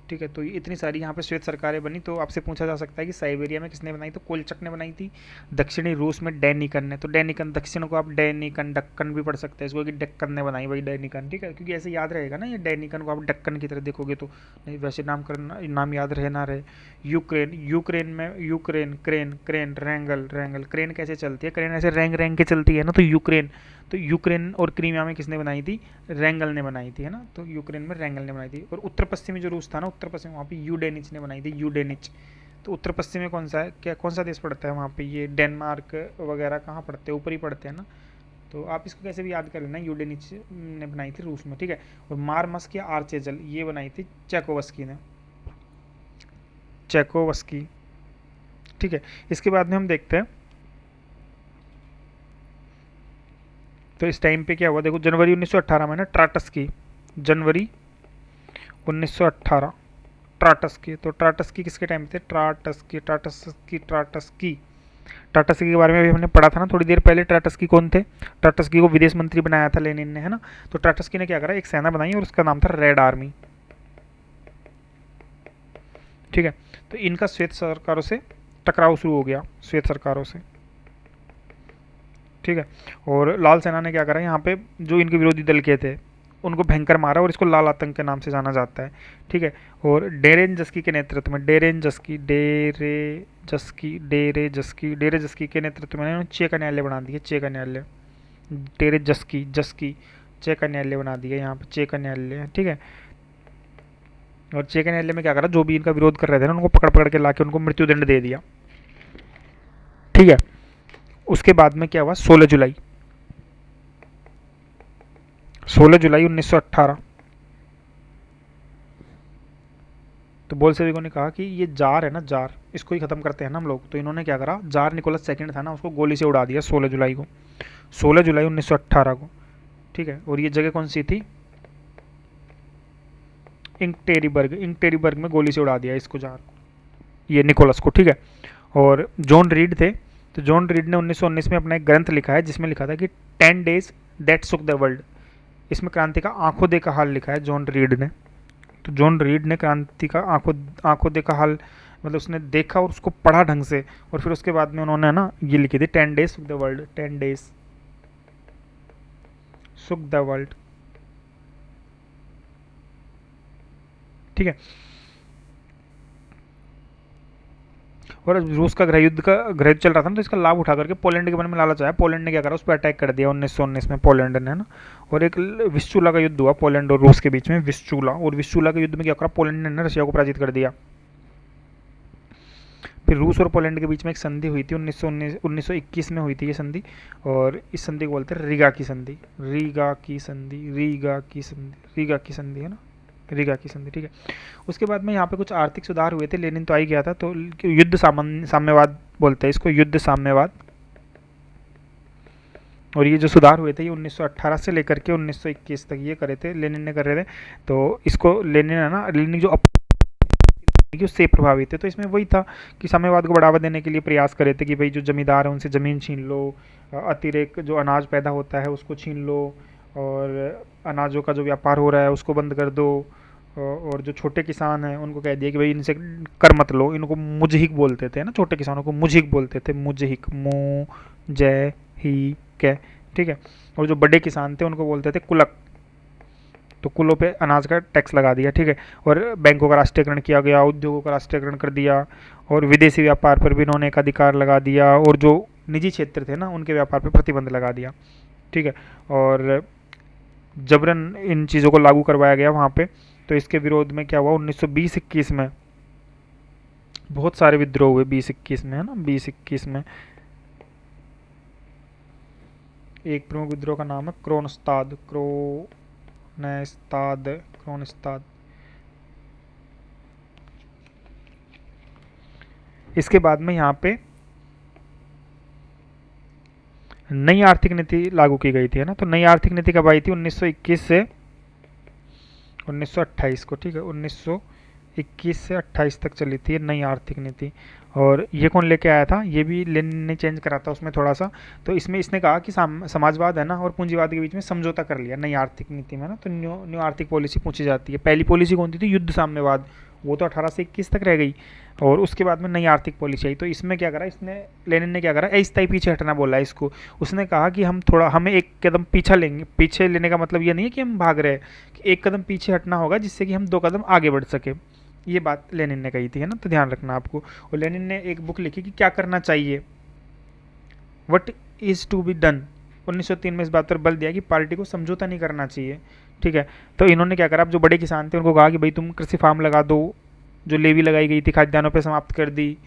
ठीक है। तो ये इतनी सारी यहाँ पे श्वेत सरकारें बनी। तो आपसे पूछा जा सकता है कि साइबेरिया में किसने बनाई? तो कोलचक ने बनाई थी। दक्षिणी रूस में डेनिकन ने, तो डेनिकन, दक्षिण को आप डेनिकन, डक्कन भी पढ़ सकते हैं इसको, कि डक्कन ने बनाई भाई, डेनिकन, ठीक है। क्योंकि ऐसे याद रहेगा ना, ये डेनिकन को आप डक्कन की तरह देखोगे तो, नहीं वैसे नाम करना, नाम याद रहे ना रहे। यूक्रेन, यूक्रेन में यूक्रेन, क्रेन, क्रेन, रेंगल, रेंगल। क्रेन कैसे चलती है? क्रेन ऐसे रेंग रेंग के चलती है ना, तो यूक्रेन। तो यूक्रेन और क्रीमिया में किसने बनाई थी? रेंगल ने बनाई थी, है ना। तो यूक्रेन में रेंगल ने बनाई थी। और उत्तर पश्चिमी जो रूस था ना, उत्तर पश्चिम, वहाँ पे यूडेनिच ने बनाई थी, यूडेनिच। तो उत्तर पश्चिम में कौन सा है, क्या कौन सा देश पड़ता है वहाँ पे? ये डेनमार्क वगैरह कहाँ पड़ते हैं? ऊपर ही पड़ते हैं ना। तो आप इसको कैसे भी याद कर लेना, यूडेनिच ने बनाई थी रूस में, ठीक है। और मारमस्क या आर्चेजल, ये बनाई थी चेकोवस्की ने, चेकोवस्की, ठीक है। इसके बाद में हम देखते हैं, तो इस टाइम पे क्या हुआ देखो, जनवरी 1918 में ना ट्राटस्की, जनवरी 1918, ट्राटस्की। तो ट्राटस्की किसके टाइम पे थे? ट्राटस्की, ट्राटस्की, ट्राटस्की, ट्राटस्की के बारे में भी हमने पढ़ा था ना थोड़ी देर पहले। ट्राटस्की कौन थे? ट्राटस्की को विदेश मंत्री बनाया था लेनिन ने, है ना। तो ट्राटस्की ने क्या करा, एक सेना बनाई और उसका नाम था रेड आर्मी, ठीक है। तो इनका श्वेत सरकारों से टकराव शुरू हो गया, श्वेत सरकारों से, ठीक है। और लाल सेना ने क्या करा, यहाँ पे जो इनके विरोधी दल के थे उनको भयंकर मारा, और इसको लाल आतंक के नाम से जाना जाता है, ठीक है। और डेरेनजस्की के नेतृत्व में, डेरेनजस्की, डेरेजस्की, डेरेजस्की, डेरेजस्की के नेतृत्व में इन्होंने चेक न्यायालय बना दिए, चेक न्यायालय, डेरेजस्की, जस्की, चेक न्यायालय बना दिया यहाँ पे, चेक न्यायालय, ठीक है। और चेक न्यायालय में क्या करा, जो भी इनका विरोध कर रहे थे ना उनको पकड़ पकड़ के लाके उनको मृत्युदंड दे दिया, ठीक है। उसके बाद में क्या हुआ, 16 जुलाई, 16 जुलाई 1918, तो बोल्शेविकों ने कहा कि ये जार है ना, जार, इसको ही खत्म करते हैं ना हम लोग। तो इन्होंने क्या करा, जार निकोलस सेकंड था ना, उसको गोली से उड़ा दिया 16 जुलाई को, 16 जुलाई 1918 को, ठीक है। और ये जगह कौन सी थी? इंकटेरीबर्ग, इंकटेरीबर्ग में गोली से उड़ा दिया इसको, जार को, ये निकोलस को, ठीक है। और जॉन रीड थे, तो जॉन रीड ने 1919 में अपना एक ग्रंथ लिखा है जिसमें लिखा था कि 10 days that shook the world. इसमें क्रांति का आंखों देखा हाल लिखा है जॉन रीड ने। तो जॉन रीड ने क्रांति का आंखों देखा हाल, मतलब उसने देखा और उसको पढ़ा ढंग से, और फिर उसके बाद में उन्होंने ना ये लिखी थी 10 days shook the world, 10 days shook the world, ठीक है। और रूस का गृह युद्ध चल रहा था ना, तो इसका लाभ उठा करके पोलैंड के मन में लालच आया, पोलैंड ने क्या करा, उस पर अटैक कर दिया 1919 में, पोलैंड ने, है ना। और एक विस्चूला का युद्ध हुआ पोलैंड और रूस के बीच में, विस्चूला। और विस्चूला के युद्ध में क्या करा, पोलैंड ने रशिया को पराजित कर दिया। फिर रूस और पोलैंड के बीच में एक संधि हुई थी 1921 में हुई थी ये संधि, और इस संधि को बोलते हैं रीगा की संधि, रीगा की संधि, रीगा की संधि, रीगा की संधि, है ना, रीगा की संधि, ठीक है। उसके बाद में यहाँ पे कुछ आर्थिक सुधार हुए थे, लेनिन तो आ ही गया था, तो युद्ध साम्यवाद बोलते हैं इसको, युद्ध साम्यवाद। और ये जो सुधार हुए थे ये 1918 से लेकर के 1921 तक ये करे थे, लेनिन ने कर रहे थे। तो इसको लेनिन है ना, लेनिन जो उससे प्रभावित है। तो इसमें वही था कि साम्यवाद को बढ़ावा देने के लिए प्रयास करे थे कि भाई जो जमींदार है उनसे ज़मीन छीन लो, अतिरिक्त जो अनाज पैदा होता है उसको छीन लो, और अनाजों का जो व्यापार हो रहा है उसको बंद कर दो, और जो छोटे किसान हैं उनको कह दिया कि भाई इनसे कर मत लो। इनको मुजहिक बोलते थे ना, छोटे किसानों को मुजहिक बोलते थे, मुजहिक, मु जय ही कै, ठीक है। और जो बड़े किसान थे उनको बोलते थे कुलक, तो कुलों पे अनाज का टैक्स लगा दिया, ठीक है। और बैंकों का राष्ट्रीयकरण किया गया, उद्योगों का राष्ट्रीयकरण कर दिया, और विदेशी व्यापार पर भी इन्होंने एक अधिकार लगा दिया, और जो निजी क्षेत्र थे ना उनके व्यापार पर प्रतिबंध लगा दिया, ठीक है। और जबरन इन चीज़ों को लागू करवाया गया वहाँ पे। तो इसके विरोध में क्या हुआ, 1920-21 में बहुत सारे विद्रोह हुए, 20-21 में, है ना, 20-21 में। एक प्रमुख विद्रोह का नाम है क्रोनस्ताद, क्रोनस्ताद। इसके बाद में यहाँ पे नई आर्थिक नीति लागू की गई थी, है ना। तो नई आर्थिक नीति कब आई थी, 1921 से 1928 को, ठीक है। 1921 से 28 तक चली थी नई आर्थिक नीति। और ये कौन लेके आया था, ये भी लेनिन ने चेंज करा था उसमें थोड़ा सा। तो इसमें इसने कहा कि समाजवाद है ना और पूंजीवाद के बीच में समझौता कर लिया नई आर्थिक नीति में ना। तो न्यू आर्थिक पॉलिसी पूछी जाती है। पहली पॉलिसी कौन सी थी, युद्ध साम्यवाद, वो तो 18 से 21 तक रह गई। और उसके बाद में नई आर्थिक पॉलिसी आई। तो इसमें क्या करा इसने, लेनिन ने क्या करा, इस टाइप पीछे हटना बोला है इसको। उसने कहा कि हमें एक कदम पीछे लेंगे। पीछे लेने का मतलब ये नहीं है कि हम भाग रहे हैं, कि एक कदम पीछे हटना होगा जिससे कि हम 2 कदम आगे बढ़ सके। ये बात लेनिन ने कही थी, है ना। तो ध्यान रखना आपको। और लेनिन ने एक बुक लिखी कि क्या करना चाहिए, what is to be done. 1903 में इस बात पर बल दिया कि पार्टी को समझौता नहीं करना चाहिए, ठीक है। तो इन्होंने क्या करा, अब जो बड़े किसान थे उनको कहा कि भाई तुम कृषि फार्म लगा दो, जो लेवी लगाई गई थी खाद्यान्नों पे समाप्त कर दी,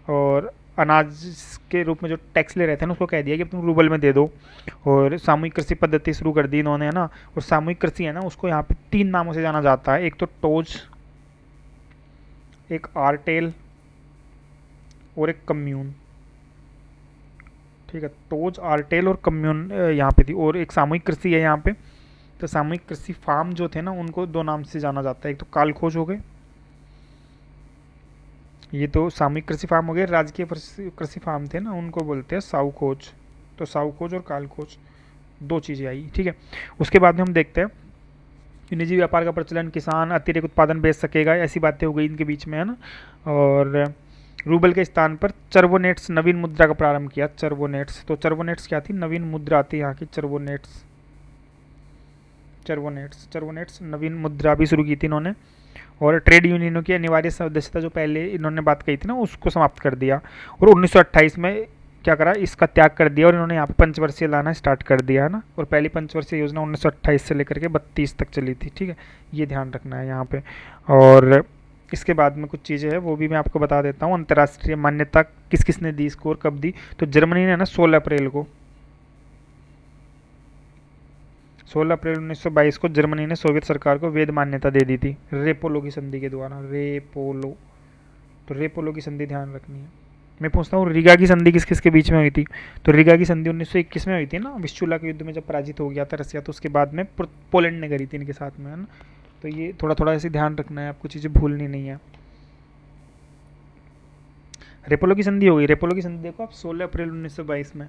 और अनाज के रूप में जो टैक्स ले रहे थे ना उसको कह दिया कि तुम रूबल में दे दो। और सामूहिक कृषि पद्धति शुरू कर दी इन्होंने, है ना। और सामूहिक कृषि है ना उसको यहाँ पे 3 नामों से जाना जाता है, एक तो टोज, एक आरटेल, और एक कम्यून, ठीक है। टोज, आरटेल और कम्यून यहाँ पे थी। और एक सामूहिक कृषि है यहाँ पे। तो सामूहिक कृषि फार्म जो थे ना उनको 2 नाम से जाना जाता है, एक तो काल खोज हो गए, ये तो सामूहिक कृषि फार्म हो गए। राजकीय कृषि फार्म थे ना उनको बोलते हैं साउ खोज। तो साउ खोज और काल खोज 2 चीज़ें आई, ठीक है। उसके बाद में हम देखते हैं निजी व्यापार का प्रचलन, किसान अतिरिक्त उत्पादन बेच सकेगा, ऐसी बातें हो गई इनके बीच में, है ना। और रूबल के स्थान पर चर्वोनेट्स नवीन मुद्रा का प्रारंभ किया। चर्वोनेट्स, तो चर्वोनेट्स क्या थी, नवीन मुद्रा आती है यहाँ की, चर्वोनेट्स नवीन मुद्रा भी शुरू की थी इन्होंने। और ट्रेड यूनियनों की अनिवार्य सदस्यता जो पहले इन्होंने बात कही थी ना उसको समाप्त कर दिया। और 1928 में क्या करा, इसका त्याग कर दिया और इन्होंने यहाँ पे पंचवर्षीय लाना स्टार्ट कर दिया, है ना। और पहली पंचवर्षीय योजना 1928 से लेकर के 32 तक चली थी, ठीक है। ये ध्यान रखना है यहाँ पे। और इसके बाद में कुछ चीज़ें हैं वो भी मैं आपको बता देता हूँ। अंतर्राष्ट्रीय मान्यता किस किसने दी, इसको और कब दी। तो जर्मनी ने ना 16 अप्रैल 1922 को जर्मनी ने सोवियत सरकार को वैध मान्यता दे दी थी, रेपोलो की संधि के द्वारा। रेपोलो, तो रेपोलो की संधि ध्यान रखनी है। मैं पूछता हूँ रीगा की संधि किस किस के बीच में हुई थी। तो रीगा की संधि 1921 में हुई थी ना, विस्चुला के युद्ध में जब पराजित हो गया था रसिया, तो उसके बाद में पोलैंड ने करी थी इनके साथ में, है ना। तो ये थोड़ा थोड़ा ऐसे ध्यान रखना है, आपको चीज़ें भूलनी नहीं है। रेपोलो की संधि हो गई। रेपोलो की संधि देखो आप 16 अप्रैल 1922 में,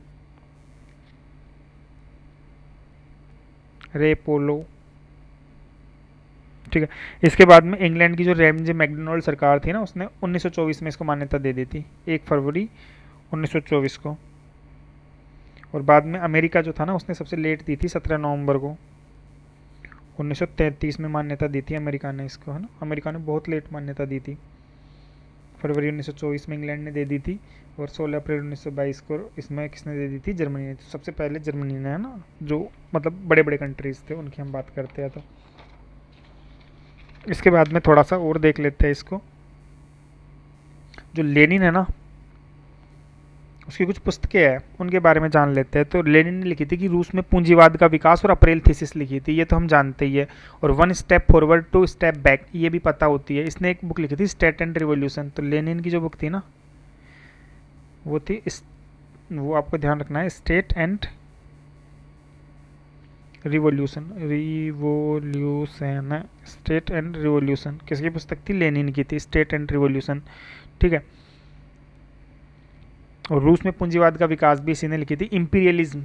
रेपोलो, ठीक है। इसके बाद में इंग्लैंड की जो रैमजे मैकडोनाल्ड सरकार थी ना उसने 1924 में इसको मान्यता दे दी थी, 1 फरवरी 1924 को। और बाद में अमेरिका जो था ना उसने सबसे लेट दी थी, 17 नवंबर को 1933 में मान्यता दी थी अमेरिका ने इसको, है ना। अमेरिका ने बहुत लेट मान्यता दी थी। फरवरी 1924 में इंग्लैंड ने दे दी थी। और 16 अप्रैल 1922 को इसमें किसने दे दी थी, जर्मनी ने। तो सबसे पहले जर्मनी ने, है ना, जो मतलब बड़े बड़े कंट्रीज थे उनकी हम बात करते हैं। तो इसके बाद में थोड़ा सा और देख लेते हैं इसको। जो लेनिन है ना उसकी कुछ पुस्तकें हैं उनके बारे में जान लेते हैं। तो लेनिन ने लिखी थी कि रूस में पूंजीवाद का विकास, और अप्रैल थीसिस लिखी थी, ये तो हम जानते ही है। और 1 स्टेप फॉरवर्ड 2 स्टेप बैक, ये भी पता होती है। इसने एक बुक लिखी थी स्टेट एंड रिवोल्यूशन। तो लेनिन की जो बुक थी ना वो थी वो आपको ध्यान रखना है, state and revolution. State and revolution किसकी पुस्तक थी, लेनिन की थी, स्टेट एंड रिवोल्यूशन, ठीक है। और रूस में पूंजीवाद का विकास भी इसी ने लिखी थी। Imperialism,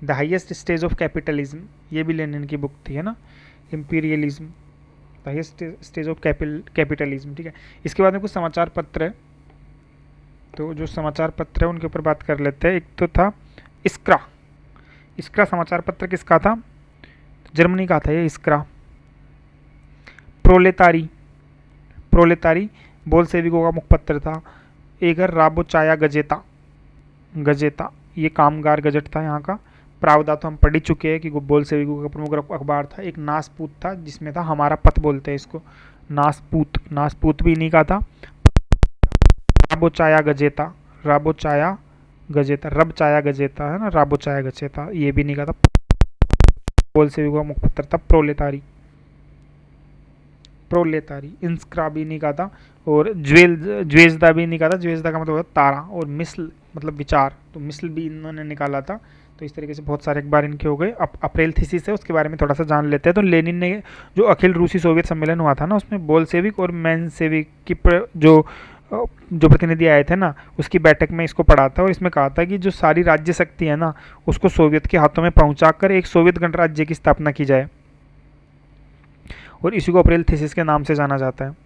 the highest stage of capitalism, ये भी लेनिन की बुक थी, है ना। Imperialism, the highest stage of capitalism, ठीक है। इसके बाद में कुछ समाचार पत्र है, तो जो समाचार पत्र है उनके ऊपर बात कर लेते हैं। एक तो था इस्क्रा, इस्क्रा समाचार पत्र किसका था? जर्मनी का था ये इस्क्रा। प्रोलेतारी, प्रोलेतारी बोल्शेविकों का मुखपत्र था। एक है राबोचाया गजेता, गजेता ये कामगार गजट था यहाँ का। प्रावदा तो हम पढ़ ही चुके हैं कि बोल्शेविकों का प्रमुख अखबार था। एक नासपूत था जिसमें था हमारा पथ बोलते हैं इसको, नासपूत, नासपूत भी इन्हीं का था। राबोचाया गजेता, राबोचाया गजेता, रबचाया गजेता है ना, राबोचाया गजेता ये भी नहीं का था। बोल्शेविकों का मुखपत्र था प्रोलेतारी, प्रोलेतारी। इंस्क्रा भी नहीं का था। और ज्वेजदा भी नहीं का था। ज्वेजदा का मतलब होता तारा, और मिसल मतलब विचार, तो मिसल भी इन्होंने निकाला था। तो इस तरीके से बहुत सारे अखबार इनके हो गए। अब अप्रैल थीसिस है उसके बारे में थोड़ा सा जान लेते हैं। तो लेनिन ने जो अखिल रूसी सोवियत सम्मेलन हुआ था ना, उसमें बोल्शेविक और मेंशेविक की जो प्रतिनिधि आए थे ना, उसकी बैठक में इसको पढ़ा था। और इसमें कहा था कि जो सारी राज्य शक्ति है ना, उसको सोवियत के हाथों में पहुंचाकर एक सोवियत गणराज्य की स्थापना की जाए, और इसी को अप्रैल थीसिस के नाम से जाना जाता है।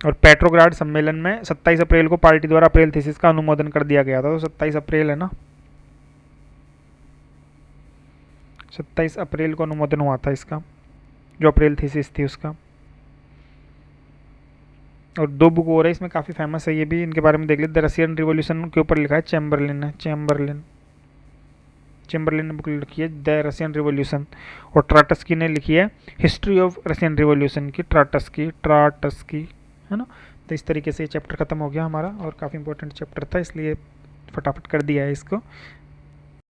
और पेट्रोग्राड सम्मेलन में 27 अप्रैल को पार्टी द्वारा अप्रैल थीसिस का अनुमोदन कर दिया गया था। तो 27 अप्रैल है ना, 27 अप्रैल को अनुमोदन हुआ था इसका, जो अप्रैल थीसिस थी उसका। और 2 बुक और है इसमें, काफ़ी फेमस है ये भी, इनके बारे में देख लीजिए। द रशियन रिवॉल्यूशन के ऊपर लिखा है चैम्बरलिन ने, चैम्बरलिन, चैम्बरलिन ने बुक लिखी है द रशियन रिवॉल्यूशन। और ट्राटस्की ने लिखी है हिस्ट्री ऑफ रशियन रिवॉल्यूशन की, ट्राटस्की, ट्राटस्की है ना। तो इस तरीके से ये चैप्टर खत्म हो गया हमारा, और काफ़ी इंपॉर्टेंट चैप्टर था इसलिए फटाफट कर दिया है इसको।